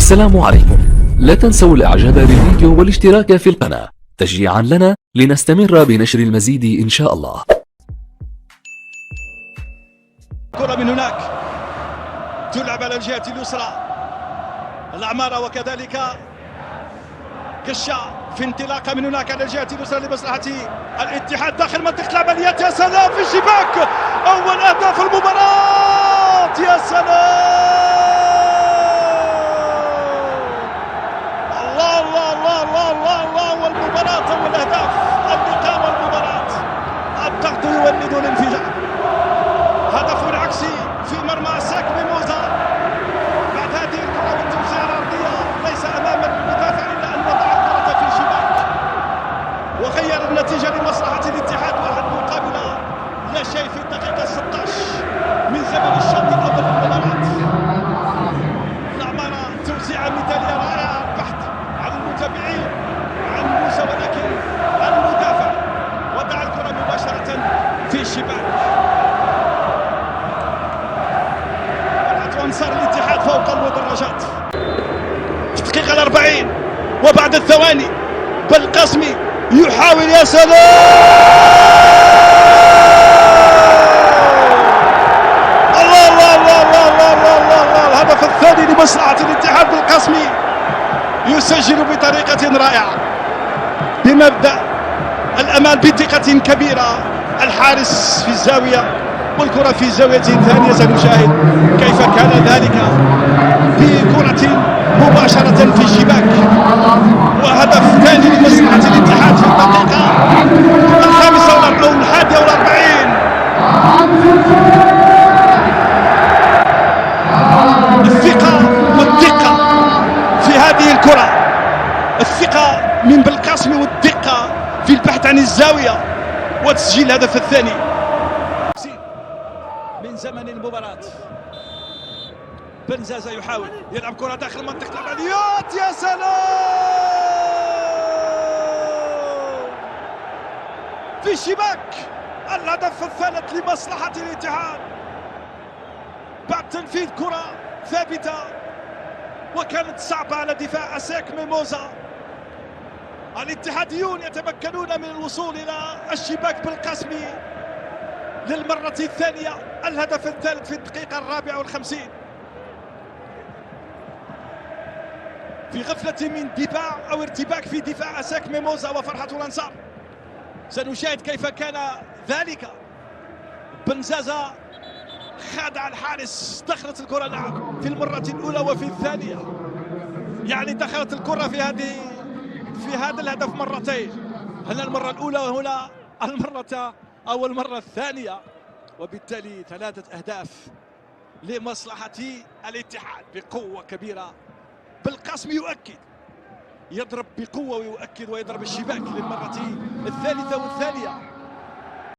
السلام عليكم. لا تنسوا الاعجاب بالفيديو والاشتراك في القناة تشجيعا لنا لنستمر بنشر المزيد ان شاء الله. كرة من هناك تلعب على الجهة اليسرى، العمارة وكذلك كشا في انطلاقة من هناك على الجهة اليسرى لمصلحة الاتحاد داخل منطقة العمليات. يا سلام في الشباك، أول أهداف المباراة. يا سلام، الله الله الله الله الله الله. والمباراة والأهداف، اللقاء والمباراة، الضغط يولد الانفجار. هدف العكسي في مرمى ساك ميموزا بعد هذه الكرة والتوزيع الأرضية، ليس أمام المدافع إلا أن وضع الكرة في الشباك وغير النتيجة لمصلحة الاتحاد. واحد مقابل لا شيء في الدقيقة 16 من زمن الشوط الأول للمباراة. العمارة توزيعة مثالية رائعة، البحث عن المتابعين عن موسى، ولكن المدافع وضع الكرة مباشرة في الشباك. أنصار الاتحاد فوق المدرجات في الدقيقة 40 وبعد الثواني. بالقاسمي يحاول، يا سلام، الله الله الله الله الله الله الله الله. الهدف الثاني لمصلحة الاتحاد، بالقاسمي يسجل بطريقة رائعة بمبدأ الأمان بثقة كبيرة. الحارس في الزاوية والكرة في زاوية ثانية. سنشاهد كيف كان ذلك بكرة مباشرة في الشباك، وهدف ثاني لمصلحة الاتحاد في الدقيقة 45 أو 41. الثقة والدقة في هذه الكرة، الثقة من بالقاسمي والدقة في البحث عن الزاوية وتسجيل الهدف الثاني من زمن المباراة. بنزازة يحاول يلعب كرة داخل منطقة العمليات. يا سلام، في الشباك الهدف الثالث لمصلحة الاتحاد بعد تنفيذ كرة ثابتة وكانت صعبة على دفاع أساك ميموزا. الاتحاديون يتمكنون من الوصول إلى الشباك بالقاسمي للمرة الثانية. الهدف الثالث في الدقيقة 54 في غفلة من دفاع أو ارتباك في دفاع أساك ميموزا وفرحة الأنصار. سنشاهد كيف كان ذلك. بنزازة خادع الحارس، دخلت الكرة نعم في المرة الأولى وفي الثانية، يعني دخلت الكرة في هذا الهدف مرتين، هنا المرة الأولى وهنا المرة الثانية، وبالتالي 3 أهداف لمصلحة الاتحاد بقوة كبيرة. بالقاسم يؤكد، يضرب بقوة ويؤكد ويضرب الشباك للمرة الثالثة والثانية.